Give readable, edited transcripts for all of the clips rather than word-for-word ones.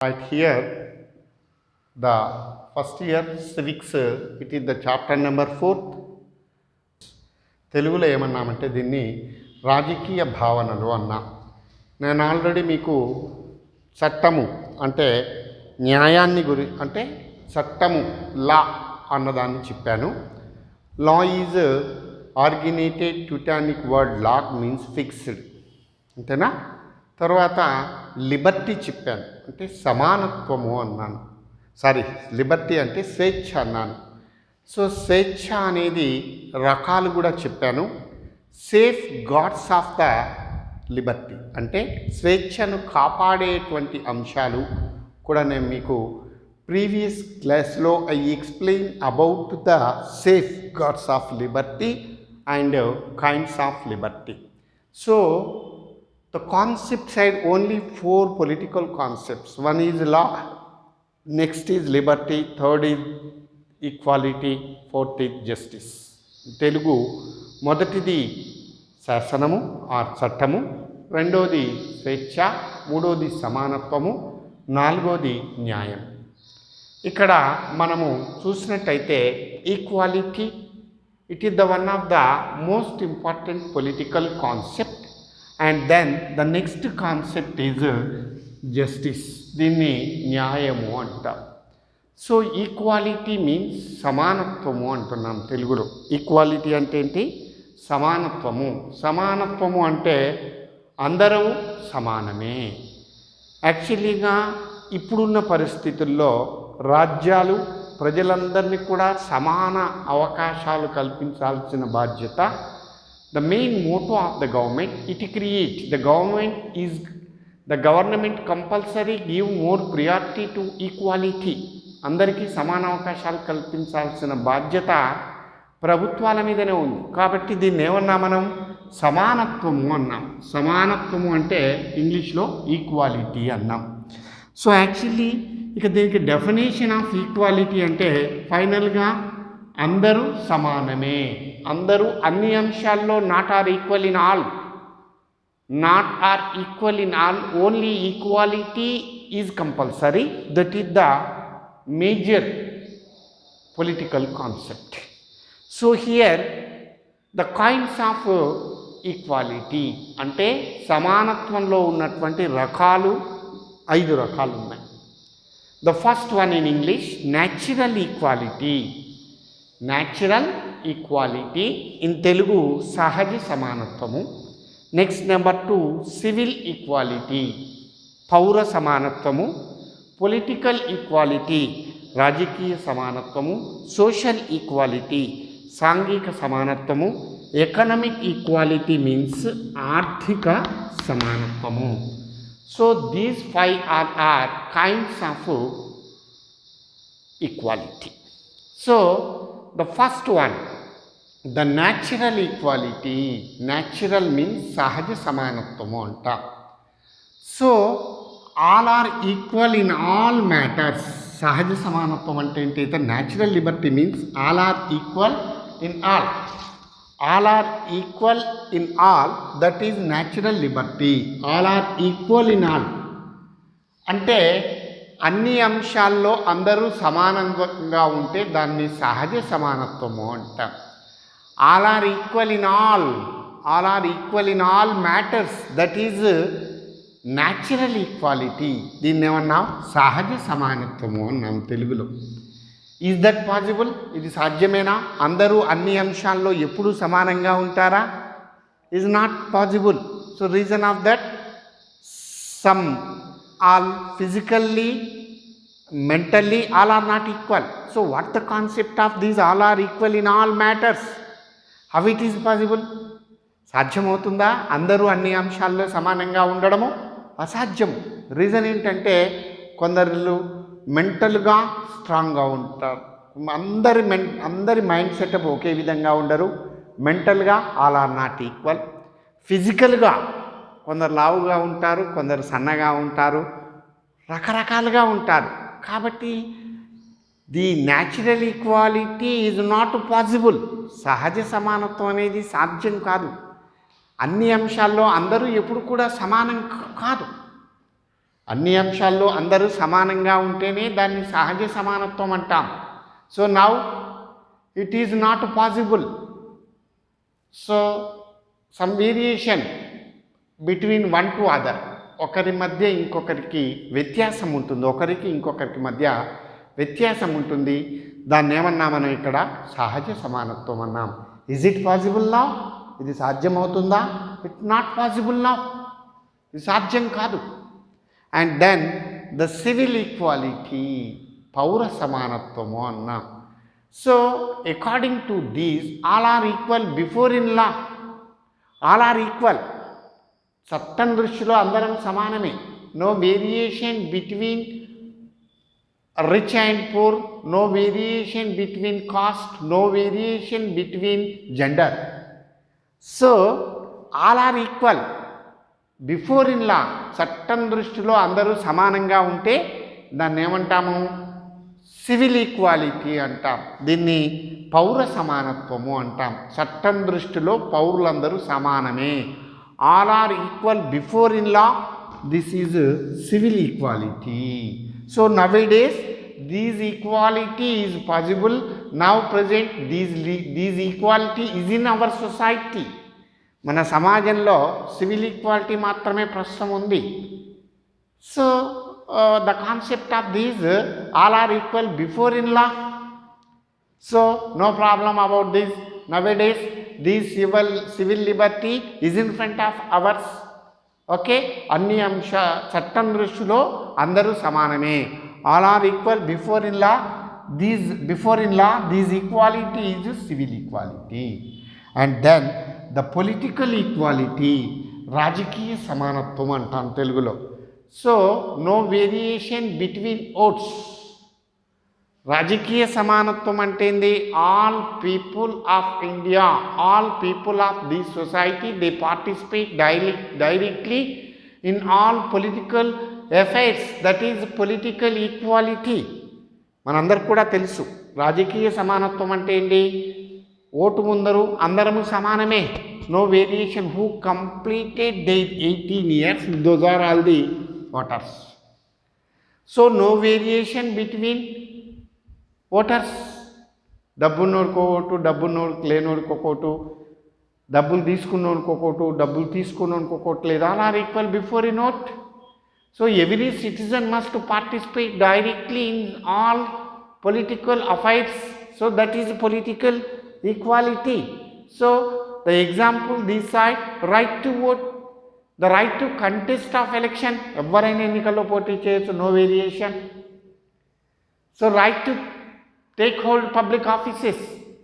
Right here, the first year civics, it is the chapter number 4th. తెలుగులో ఏమన్నామంటే దీన్ని రాజకీయ భావనలు అన్నా. నేను ఆల్రెడీ మీకు చట్టము అంటే న్యాయాన్ని అంటే చట్టము లా అన్నదాన్ని చెప్పాను. Law is originated Teutonic word lag means fixed, అంతేనా. తర్వాత లిబర్టీ చెప్పాను, అంటే సమానత్వము అన్నాను. లిబర్టీ అంటే స్వేచ్ఛ అన్నాను. సో స్వేచ్ఛ అనేది రకాలు కూడా చెప్పాను. Safe guards of the Liberty అంటే స్వేచ్ఛను కాపాడేటువంటి అంశాలు కూడా నేను మీకు ప్రీవియస్ క్లాస్లో I explain about the safe guards of Liberty and kinds of Liberty. So the concept side only 4 political concepts. One is law, next is liberty, third is equality, fourth is justice. Telugu మొదటిది శాసనము are చట్టము, రెండోది స్వేచ్ఛ, మూడోది సమానత్వము, నాలుగోది న్యాయం. ఇక్కడ మనము చూసినట్టయితే equality it is the one of the most important political concept. And then the next concept is justice, దీన్ని న్యాయము అంటారు. సో ఈక్వాలిటీ మీన్స్ సమానత్వము అంటున్నాం తెలుగులో. ఈక్వాలిటీ అంటే ఏంటి? సమానత్వము. సమానత్వము అంటే అందరూ సమానమే. యాక్చువల్లీగా ఇప్పుడున్న పరిస్థితుల్లో రాజ్యాలు ప్రజలందరినీ కూడా సమాన అవకాశాలు కల్పించాల్సిన బాధ్యత. The main motto of the government, the government compulsory give more priority to equality. అందరికీ సమాన అవకాశాలు కల్పించాల్సిన బాధ్యత ప్రభుత్వాల మీదనే ఉంది. కాబట్టి దీన్ని ఏమన్నా మనం సమానత్వము అన్నాం. సమానత్వము అంటే ఇంగ్లీష్లో ఈక్వాలిటీ అన్నాం. సో యాక్చువల్లీ ఇక దీనికి డెఫినేషన్ ఆఫ్ ఈక్వాలిటీ అంటే ఫైనల్గా అందరూ సమానమే. అందరూ అన్ని అంశాల్లో not are equal in all, only equality is compulsory. That is the major political concept. So here the kinds of equality అంటే సమానత్వంలో ఉన్నటువంటి రకాలు 5 రకాలు ఉన్నాయి. The first one in English natural equality, in Telugu సహజ సమానత్వము. నెక్స్ట్ నెంబర్ 2 సివిల్ ఈక్వాలిటీ, పౌర సమానత్వము. పొలిటికల్ ఈక్వాలిటీ, రాజకీయ సమానత్వము. సోషల్ ఈక్వాలిటీ, సాంఘిక సమానత్వము. ఎకనామిక్ ఈక్వాలిటీ మీన్స్ ఆర్థిక సమానత్వము. So these 5 are kinds of equality. So the first one, the natural equality. Natural means sahaja samanatvamu anta. So all are equal in all matters. Sahaja samanatvam ante enti? The natural liberty means all are equal in all. All are equal in all, that is natural liberty. All are equal in all అంటే అన్ని అంశాల్లో అందరూ సమానంగా ఉంటే దాన్ని సహజ సమానత్వము అంటాం. All are equal in all matters, that is natural equality. దీన్ని ఏమన్నాం? సహజ సమానత్వము అన్నాం తెలుగులో. Is that possible? ఇది సాధ్యమేనా? అందరూ అన్ని అంశాల్లో ఎప్పుడూ సమానంగా ఉంటారా? Is not possible. So reason of that, some all physically, mentally, all are not equal. So what the concept of these all are equal in all matters? How it is possible? సాధ్యమవుతుందా అందరూ అన్ని అంశాల్లో సమానంగా ఉండడము? అసాధ్యం. Reason ఏంటంటే కొందరు మెంటల్గా స్ట్రాంగ్గా ఉంటారు. అందరి మైండ్ సెటప్ ఒకే విధంగా ఉండరు. మెంటల్గా ఆల్ ఆర్ నాట్ ఈక్వల్. ఫిజికల్గా కొందరు లావుగా ఉంటారు, కొందరు సన్నగా ఉంటారు, రకరకాలుగా ఉంటారు. కాబట్టి the natural equality is not possible. సహజ సమానత్వం అనేది సాధ్యం కాదు. అన్ని అంశాల్లో అందరూ ఎప్పుడు కూడా సమానం కాదు. అన్ని అంశాల్లో అందరూ సమానంగా ఉంటేనే దాన్ని సహజ సమానత్వం అంటాం. So now it is not possible. So some variation between one to other, ఒకరి మధ్య ఇంకొకరికి వ్యత్యాసం ఉంటుంది, ఒకరికి ఇంకొకరికి మధ్య వ్యత్యాసం ఉంటుంది. దాన్ని ఏమన్నా మనం ఇక్కడ సహజ సమానత్వం అన్నాం. Is it possible now? ఇది సాధ్యమవుతుందా? ఇట్ నాట్ పాసిబుల్ నౌ, ఇది సాధ్యం కాదు. And then the civil equality, పౌర సమానత్వము అన్నాం. So according to these all are equal before in law. All are equal, చట్టం దృష్టిలో అందరం సమానమే. No variation between rich and poor, no variation between caste, no variation between gender. So all are equal before in law. చట్టం దృష్టిలో అందరూ సమానంగా ఉంటే దాన్ని ఏమంటాము? సివిల్ ఈక్వాలిటీ అంటాం. దీన్ని పౌర సమానత్వము అంటాం. చట్టం దృష్టిలో పౌరులందరూ సమానమే. All are equal before in law, this is civil equality. So nowadays these equality is possible. Now present these equality is in our society. మన సమాజంలో సివిల్ ఈక్వాలిటీ మాత్రమే ప్రస్తుతం ఉంది. So the concept of these all are equal before in law. So no problem about this. Nowadays this civil liberty is in front of ours. Okay, అన్ని అంశ చట్టం దృష్టిలో అందరూ సమానమే. all are equal before in law. This equality is civil equality. And then the political equality, రాజకీయ సమానత్వం అంటాం తెలుగులో. So no variation between votes. రాజకీయ సమానత్వం అంటే ఏంది? All people of India, all people of the society, they participate directly in all political affairs. That is political equality. మనందరికి కూడా తెలుసు రాజకీయ సమానత్వం అంటే ఏంటి? ఓటు ముందరు అందరము సమానమే. No variation. Who completed their 18 years, those are all the voters. So no variation between voters. డబ్బున్నోడికి ఓటు, డబ్బున్నోడికి లేనోడికి ఓటు, డబ్బులు తీసుకున్నోడికి ఓటు, డబ్బులు తీసుకున్నోడికి ఓటు లేదు. All are equal before in vote. So every citizen must participate directly in all political affairs. So that is political equality. So the example this side, right to vote, the right to contest of election, ఎవరైనా ఎన్నికల్లో పోటీ చేయొచ్చు, no variation. So right to take hold public offices,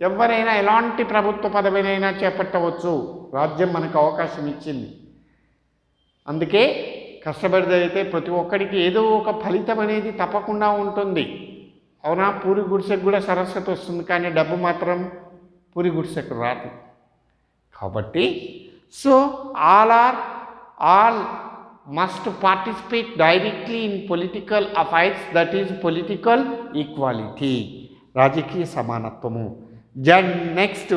ఎవరైనా ఎలాంటి ప్రభుత్వ పదవినైనా చేపట్టవచ్చు, రాజ్యం మనకు అవకాశం ఇచ్చింది. అందుకే కష్టపడితే ప్రతి ఒక్కడికి ఏదో ఒక ఫలితం అనేది తప్పకుండా ఉంటుంది. అవునా? పూరి గుడిసెకు కూడా సరస్వతి వస్తుంది, కానీ డబ్బు మాత్రం పూరి గుడిసెకు రాదు. కాబట్టి so all must participate directly in political affairs. That is political equality, రాజకీయ సమానత్వము. నెక్స్ట్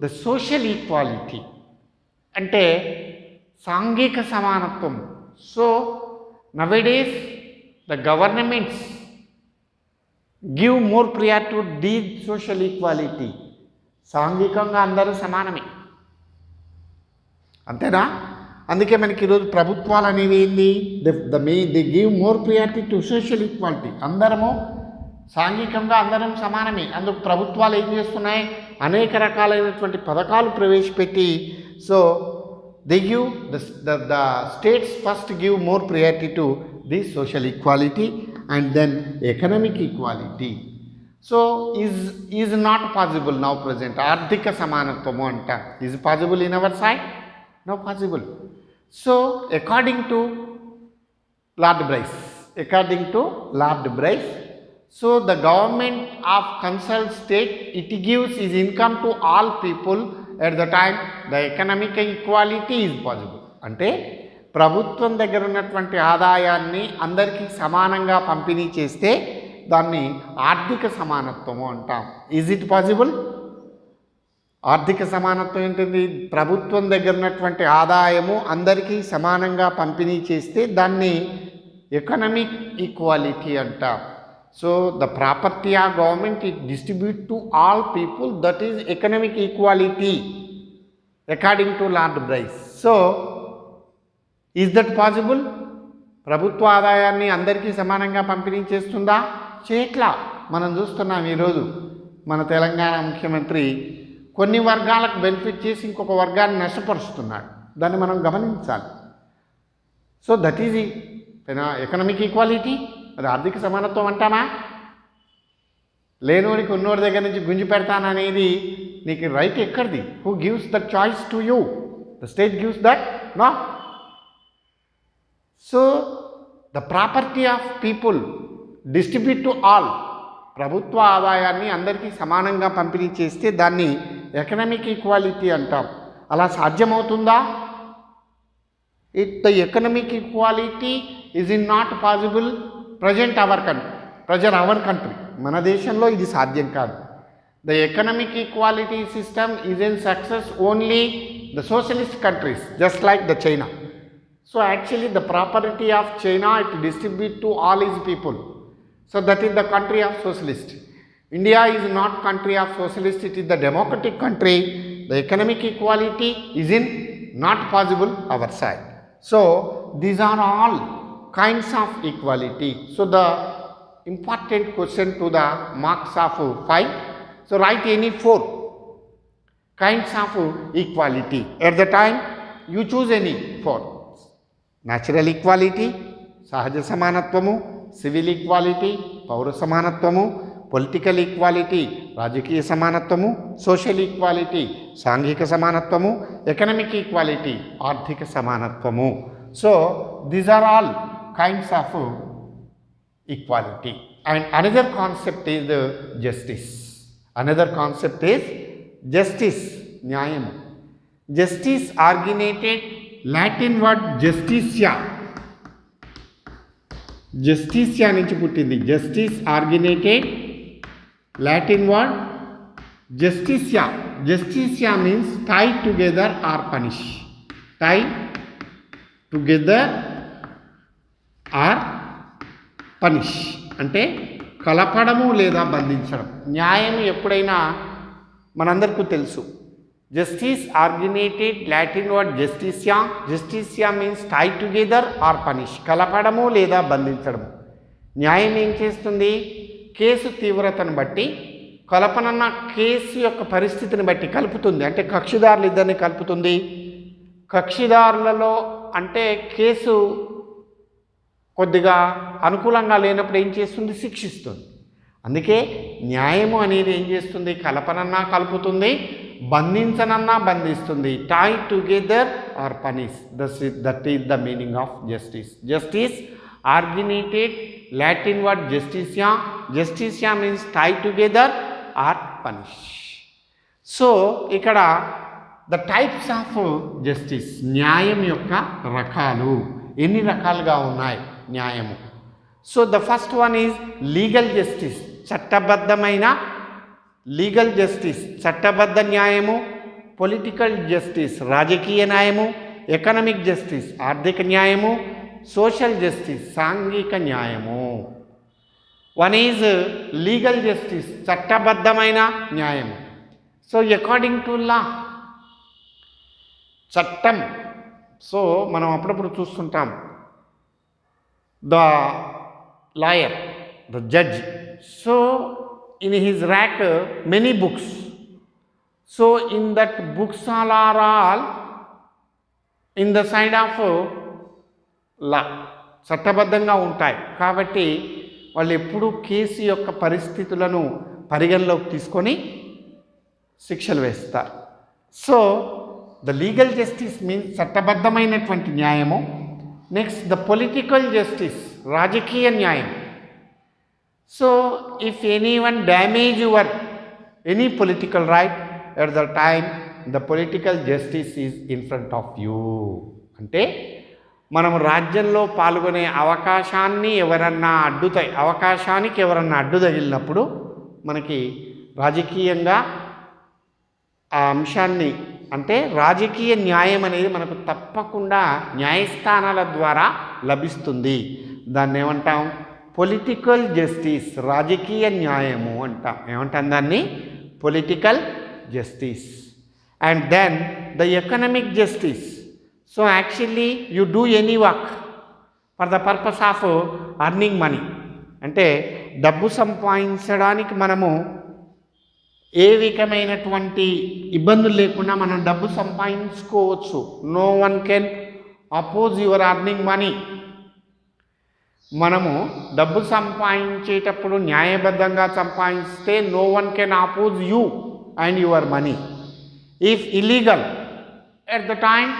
ద సోషల్ ఈక్వాలిటీ అంటే సాంఘిక సమానత్వము. So nowadays the governments give more priority to the social equality. సాంఘికంగా అందరూ సమానమే, అంతేనా? అందుకే మనకి ఈరోజు ప్రభుత్వాలు అనేవి ఏంది? They give more priority to social equality. అందరము సాంఘికంగా అందరం సమానమే. అందుకు ప్రభుత్వాలు ఏం చేస్తున్నాయి? అనేక రకాలైనటువంటి పథకాలు ప్రవేశపెట్టి, so they give the states first give more priority to the social equality and then economic equality. So is not possible now present. ఆర్థిక సమానత్వము అంట. Is possible in our side? No possible. So according to Lord Bryce, so the government of concerned state, it gives its income to all people at the time the economic equality is possible. అంటే ప్రభుత్వం దగ్గర ఉన్నటువంటి ఆదాయాన్ని అందరికీ సమానంగా పంపిణీ చేస్తే దాన్ని ఆర్థిక సమానత్వము అంటాం. Is it possible? ఆర్థిక సమానత్వం ఏంటిది? ప్రభుత్వం దగ్గర ఉన్నటువంటి ఆదాయము అందరికీ సమానంగా పంపిణీ చేస్తే దాన్ని ఎకనామిక్ ఈక్వాలిటీ అంటాం. So the property of government it distribute to all people, that is economic equality according to lord Bryce. So is that possible? ప్రభుత్వ ఆదాయాన్ని అందరికీ సమానంగా పంపిణీ చేస్తుందా? చేయట్లా. మనం చూస్తున్నాం ఈరోజు మన తెలంగాణ ముఖ్యమంత్రి కొన్ని వర్గాలకు బెనిఫిట్ చేసి ఇంకొక వర్గాన్ని నష్టపరుస్తున్నాడు. దాన్ని మనం గమనించాలి. So that is economic equality. అది ఆర్థిక సమానత్వం అంటామా? లేనోడికి ఉన్నోడి దగ్గర నుంచి గుంజి పెడతాననేది నీకు రైట్ ఎక్కడిది? Who gives that choice to you? The state gives that? No. So the property of people distribute to all. ప్రభుత్వ ఆదాయాన్ని అందరికీ సమానంగా పంపిణీ చేస్తే దాన్ని ఎకనామిక్ ఈక్వాలిటీ అంటాం. అలా సాధ్యమవుతుందా? The economic equality is in not possible present our country. మన దేశంలో ఇది సాధ్యం కాదు. The economic equality system is in success only the socialist countries just like the China. So actually the property of China it distribute to all is people. So that is the country of socialist. India is not country of socialist, it is the democratic country. The economic equality is in not possible our side. So these are all kinds of equality. So the important question to the marks of 5. So write any 4 kinds of equality. At the time you choose any 4. Natural equality, sahaja samanatvamu, civil equality, పౌర సమానత్వము, political equality, రాజకీయ సమానత్వము, social equality, సాంఘిక సమానత్వము, economic equality, ఆర్థిక సమానత్వము. So these are all kinds of equality. And another concept is justice. Another concept is justice, న్యాయము. Justice originated Latin word justitia. Justitia నుంచి పుట్టింది. Justice originated Latin word justitia. Justitia means tie together or punish. Tie together or punish అంటే కలపడము లేదా బంధించడం. న్యాయం ఎప్పుడైనా మనందరికీ తెలుసు. Justice originated Latin word justitia. Justitia means tie together or punish, కలపడము లేదా బంధించడము. న్యాయం ఏం చేస్తుంది? కేసు తీవ్రతను బట్టి, కలపనన్న కేసు యొక్క పరిస్థితిని బట్టి కలుపుతుంది. అంటే కక్షిదారులు ఇద్దరిని కలుపుతుంది. కక్షిదారులలో అంటే కేసు కొద్దిగా అనుకూలంగా లేనప్పుడు ఏం చేస్తుంది? శిక్షిస్తుంది. అందుకే న్యాయము అనేది ఏం చేస్తుంది? కలపనన్నా కలుపుతుంది, బంధించనన్నా బంధిస్తుంది. Tie together or punish, that is the meaning of justice. Justice originated Latin word justitia. Justitia means tie together or punish. So ఇక్కడ ద టైప్స్ ఆఫ్ జస్టిస్, న్యాయం యొక్క రకాలు. ఎన్ని రకాలుగా ఉన్నాయి న్యాయము? So the first one is legal justice, చట్టబద్ధమైన legal justice, చట్టబద్ధ న్యాయము. పొలిటికల్ జస్టిస్, రాజకీయ న్యాయము. ఎకనామిక్ జస్టిస్, ఆర్థిక న్యాయము. సోషల్ జస్టిస్, సాంఘిక న్యాయము. వన్ ఈజ్ లీగల్ జస్టిస్, చట్టబద్ధమైన న్యాయము. సో అకార్డింగ్ టు లా, చట్టం. సో మనం అప్పుడప్పుడు చూస్తుంటాం the lawyer, the judge. So in his rack many books. So in that books all are all in the side of law, చట్టబద్ధంగా ఉంటాయి. కాబట్టి వాళ్ళు ఎప్పుడూ కేసు యొక్క పరిస్థితులను పరిగణలోకి తీసుకొని శిక్షలు వేస్తారు. So the legal justice means చట్టబద్ధమైనటువంటి న్యాయము. నెక్స్ట్ ద పొలిటికల్ జస్టిస్, రాజకీయ న్యాయం. So if anyone damage your any political right, at the time the political justice is in front of you. అంటే మనం రాజ్యంలో పాల్గొనే అవకాశానికి ఎవరన్నా అడ్డు తగిలినప్పుడు మనకి రాజకీయంగా ఆ అంశాన్ని, అంటే రాజకీయ న్యాయం అనేది మనకు తప్పకుండా న్యాయస్థానాల ద్వారా లభిస్తుంది. దాన్ని ఏమంటాం? పొలిటికల్ జస్టిస్, రాజకీయ న్యాయము అంటాం. ఏమంటాం దాన్ని? Political justice. And then the economic justice. So actually you do any work for the purpose of earning money. అంటే డబ్బు సంపాదించడానికి మనము ఏ విధమైనటువంటి ఇబ్బందులు లేకుండా మనం డబ్బు సంపాదించుకోవచ్చు. No one can oppose your earning money. మనము డబ్బు సంపాదించేటప్పుడు న్యాయబద్ధంగా సంపాదిస్తే no one can oppose you and your money. If illegal at the time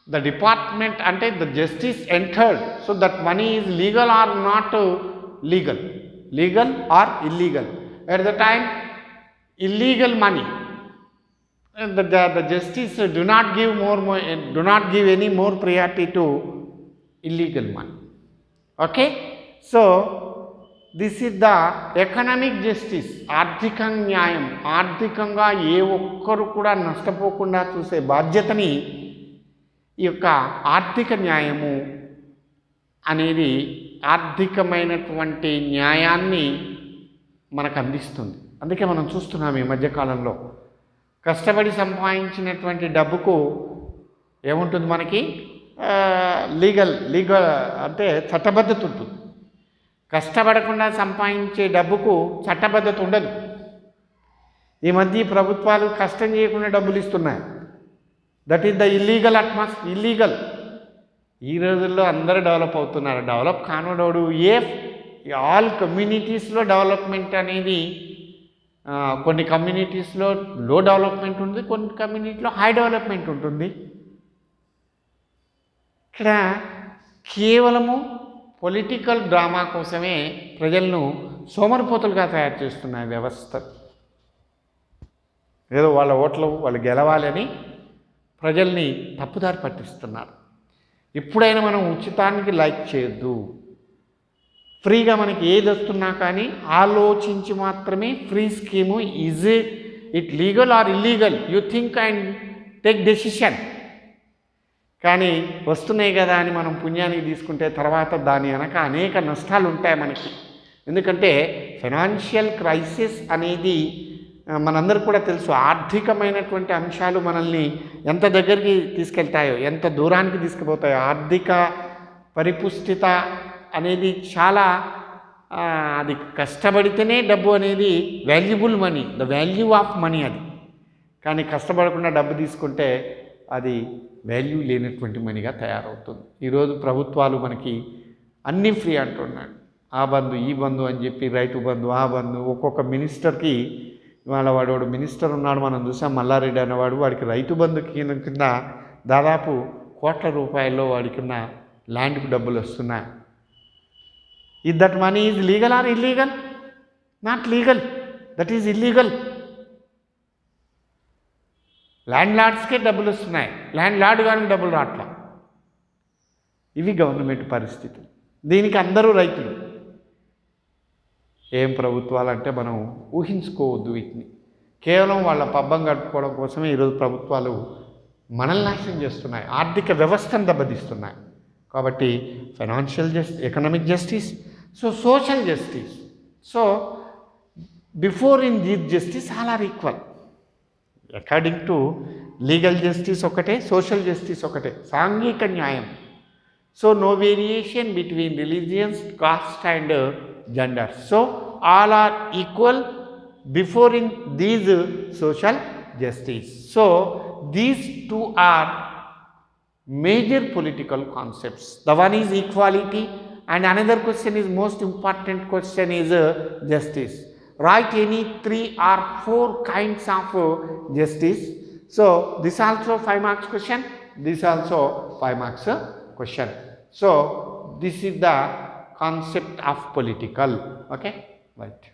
the department అంటే the justice entered, so that money is legal or not legal, legal or illegal. At the time illegal money, the justice do not give any more priority to illegal money. Okay, so this is the economic justice. ఆర్థిక న్యాయం, ఆర్థికంగా ఏ ఒక్కరు కూడా నష్టపోకుండా చూసే బాధ్యతని ఈ యొక్క ఆర్థిక న్యాయము అనేది ఆర్థికమైనటువంటి న్యాయాన్ని మనకు అందిస్తుంది. అందుకే మనం చూస్తున్నాం ఈ మధ్యకాలంలో కష్టపడి సంపాదించినటువంటి డబ్బుకు ఏముంటుంది? మనకి లీగల్ అంటే చట్టబద్ధత ఉంటుంది. కష్టపడకుండా సంపాదించే డబ్బుకు చట్టబద్ధత ఉండదు. ఈ మధ్య ప్రభుత్వాలు కష్టం చేయకుండా డబ్బులు ఇస్తున్నాయి. That is the illegal illegal. ఈ రోజుల్లో అందరూ డెవలప్ అవుతున్నారు. డెవలప్ కానోడోడు ఆల్ కమ్యూనిటీస్లో డెవలప్మెంట్ అనేది కొన్ని కమ్యూనిటీస్లో లో డెవలప్మెంట్ ఉంటుంది, కొన్ని కమ్యూనిటీలో హై డెవలప్మెంట్ ఉంటుంది. ఇక్కడ కేవలము పొలిటికల్ డ్రామా కోసమే ప్రజలను సోమరిపోతులుగా తయారు చేస్తున్నాయి వ్యవస్థ. ఏదో వాళ్ళ ఓట్లు వాళ్ళు గెలవాలని ప్రజల్ని తప్పుదారి పట్టిస్తున్నారు. ఎప్పుడైనా మనం ఉచితానికి లైక్ చేయొద్దు. ఫ్రీగా మనకి ఏది వస్తున్నా కానీ ఆలోచించి మాత్రమే free scheme is it legal or illegal you think and take decision. కానీ వస్తున్నాయి కదా అని మనం పుణ్యానికి తీసుకుంటే తర్వాత దాని వెనక అనేక నష్టాలు ఉంటాయి మనకి. ఎందుకంటే ఫైనాన్షియల్ క్రైసిస్ అనేది మనందరికీ కూడా తెలుసు. ఆర్థికమైనటువంటి అంశాలు మనల్ని ఎంత దగ్గరికి తీసుకెళ్తాయో, ఎంత దూరానికి తీసుకుపోతాయో. ఆర్థిక పరిపుష్టిత అనేది చాలా అది కష్టపడితేనే డబ్బు అనేది valuable money, the value of money అది. కానీ కష్టపడకుండా డబ్బు తీసుకుంటే అది వాల్యూ లేనటువంటి మనీగా తయారవుతుంది. ఈరోజు ప్రభుత్వాలు మనకి అన్నీ ఫ్రీ అంటున్నాడు. ఆ బంధు ఈ బంధు అని చెప్పి, రైతు బంధు ఆ బంధు. ఒక్కొక్క మినిస్టర్కి ఇవాళ వాడు మినిస్టర్ ఉన్నాడు, మనం చూసాం మల్లారెడ్డి అనేవాడు. వాడికి రైతు బంధు కింద దాదాపు కోట్ల రూపాయల్లో వాడికి ఉన్న ల్యాండ్కి డబ్బులు వస్తున్నాయి. If that money is legal or illegal? Not legal, that is illegal. Land లార్డ్స్కే డబ్బులు వస్తున్నాయి, ల్యాండ్ లార్డ్ కానీ డబ్బులు రావట్లా. ఇవి గవర్నమెంట్ పరిస్థితులు. దీనికి అందరూ రైతులు. ఏం ప్రభుత్వాలు అంటే మనం ఊహించుకోవద్దు వీటిని. కేవలం వాళ్ళ పబ్బం గడుపుకోవడం కోసమే ఈరోజు ప్రభుత్వాలు మనల్ని నాశనం చేస్తున్నాయి, ఆర్థిక వ్యవస్థను దెబ్బతీస్తున్నాయి. కాబట్టి financial economic justice, so social justice. So before in these justice all are equal. According to legal justice ఒకటే, సోషల్ జస్టిస్ ఒకటే, సాంఘిక న్యాయం. So no variation between religions, caste and gender. So all are equal before in these social justice. So these two are major political concepts. The one is equality and another question is most important question is justice. Write any 3 or 4 kinds of justice. So this also 5 marks question, this also 5 marks question. So this is the concept of political. Okay, right.